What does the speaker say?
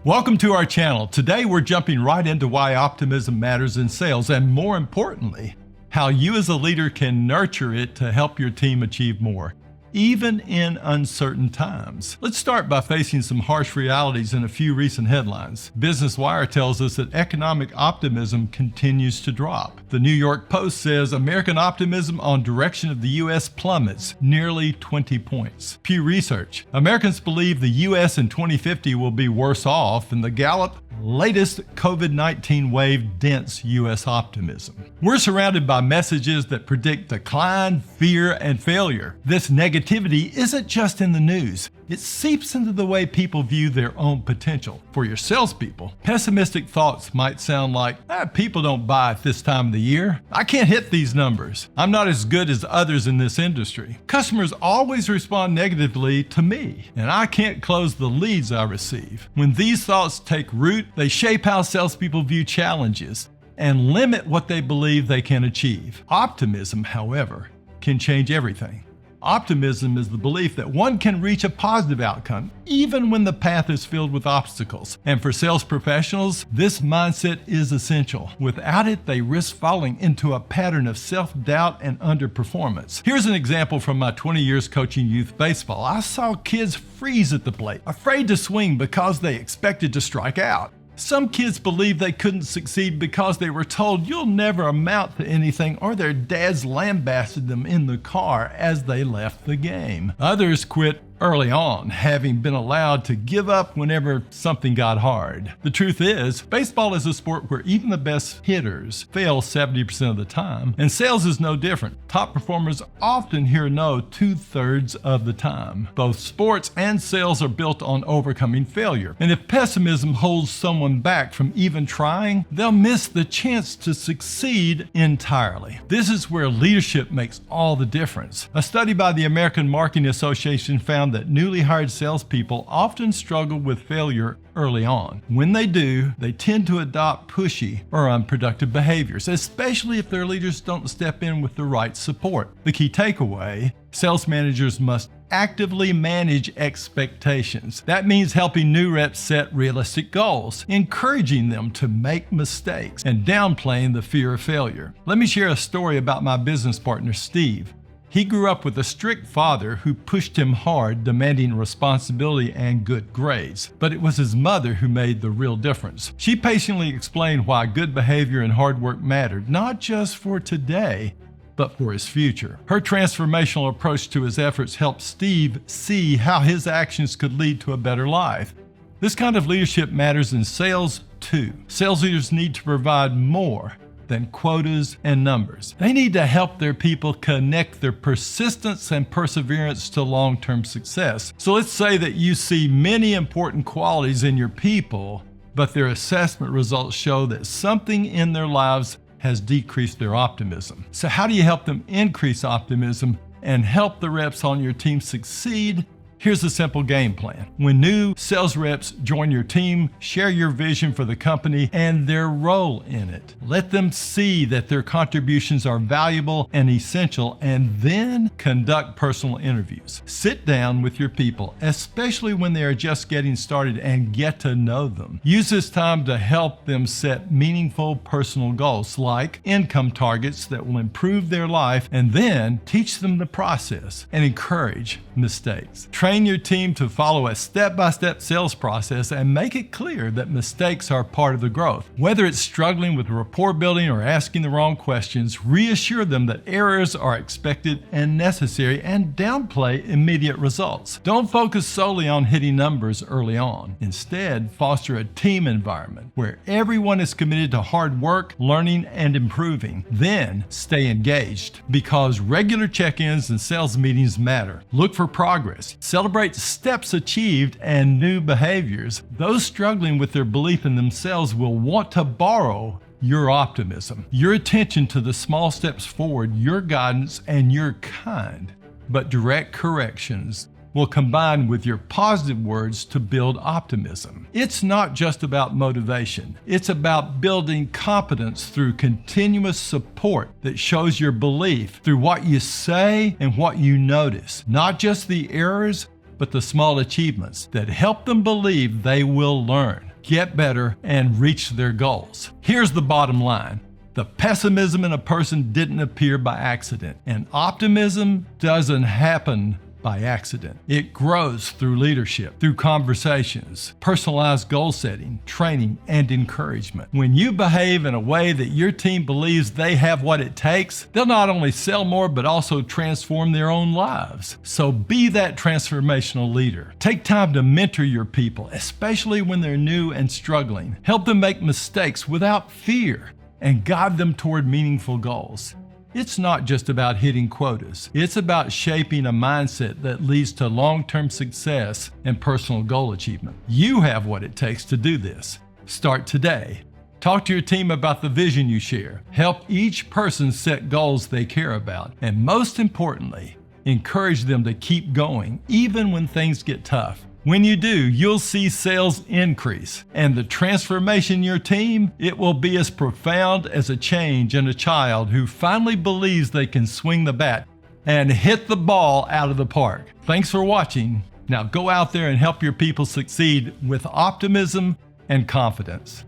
Welcome to our channel. Today we're jumping right into why optimism matters in sales, and more importantly, how you as a leader can nurture it to help your team achieve more, even in uncertain times. Let's start by facing some harsh realities in a few recent headlines. Business Wire tells us that economic optimism continues to drop. The New York Post says American optimism on direction of the U.S. plummets nearly 20 points. Pew Research: Americans believe the U.S. in 2050 will be worse off, and the Gallup latest COVID-19 wave dents U.S. optimism. We're surrounded by messages that predict decline, fear, and failure. This negativity isn't just in the news. It seeps into the way people view their own potential. For your salespeople, pessimistic thoughts might sound like, people don't buy at this time of the year. I can't hit these numbers. I'm not as good as others in this industry. Customers always respond negatively to me, and I can't close the leads I receive. When these thoughts take root, they shape how salespeople view challenges and limit what they believe they can achieve. Optimism, however, can change everything. Optimism is the belief that one can reach a positive outcome even when the path is filled with obstacles. And for sales professionals, this mindset is essential. Without it, they risk falling into a pattern of self-doubt and underperformance. Here's an example from my 20 years coaching youth baseball. I saw kids freeze at the plate, afraid to swing because they expected to strike out. Some kids believed they couldn't succeed because they were told you'll never amount to anything, or their dads lambasted them in the car as they left the game. Others quit early on, having been allowed to give up whenever something got hard. The truth is, baseball is a sport where even the best hitters fail 70% of the time, and sales is no different. Top performers often hear no 2/3 of the time. Both sports and sales are built on overcoming failure, and if pessimism holds someone back from even trying, they'll miss the chance to succeed entirely. This is where leadership makes all the difference. A study by the American Marketing Association found that newly hired salespeople often struggle with failure early on. When they do, they tend to adopt pushy or unproductive behaviors, especially if their leaders don't step in with the right support. The key takeaway: sales managers must actively manage expectations. That means helping new reps set realistic goals, encouraging them to make mistakes, and downplaying the fear of failure. Let me share a story about my business partner, Steve. He grew up with a strict father who pushed him hard, demanding responsibility and good grades. But it was his mother who made the real difference. She patiently explained why good behavior and hard work mattered, not just for today, but for his future. Her transformational approach to his efforts helped Steve see how his actions could lead to a better life. This kind of leadership matters in sales too. Sales leaders need to provide more than quotas and numbers. They need to help their people connect their persistence and perseverance to long-term success. So let's say that you see many important qualities in your people, but their assessment results show that something in their lives has decreased their optimism. So how do you help them increase optimism and help the reps on your team succeed? Here's a simple game plan. When new sales reps join your team, share your vision for the company and their role in it. Let them see that their contributions are valuable and essential, and then conduct personal interviews. Sit down with your people, especially when they are just getting started, and get to know them. Use this time to help them set meaningful personal goals, like income targets that will improve their life, and then teach them the process and encourage mistakes. Train your team to follow a step-by-step sales process and make it clear that mistakes are part of the growth. Whether it's struggling with rapport building or asking the wrong questions, reassure them that errors are expected and necessary, and downplay immediate results. Don't focus solely on hitting numbers early on. Instead, foster a team environment where everyone is committed to hard work, learning, and improving. Then stay engaged, because regular check-ins and sales meetings matter. Look for progress. Celebrate steps achieved and new behaviors. Those struggling with their belief in themselves will want to borrow your optimism, your attention to the small steps forward, your guidance, and your kind but direct corrections will combine with your positive words to build optimism. It's not just about motivation. It's about building confidence through continuous support that shows your belief through what you say and what you notice. Not just the errors, but the small achievements that help them believe they will learn. get better, and reach their goals. Here's the bottom line. The pessimism in a person didn't appear by accident, and optimism doesn't happen by accident. It grows through leadership, through conversations, personalized goal setting, training, and encouragement. When you behave in a way that your team believes they have what it takes, they'll not only sell more, but also transform their own lives. So be that transformational leader. Take time to mentor your people, especially when they're new and struggling. Help them make mistakes without fear and guide them toward meaningful goals. It's not just about hitting quotas. It's about shaping a mindset that leads to long-term success and personal goal achievement. You have what it takes to do this. Start today. Talk to your team about the vision you share. Help each person set goals they care about. And most importantly, encourage them to keep going even when things get tough. When you do, you'll see sales increase, and the transformation in your team, it will be as profound as a change in a child who finally believes they can swing the bat and hit the ball out of the park. Thanks for watching. Now go out there and help your people succeed with optimism and confidence.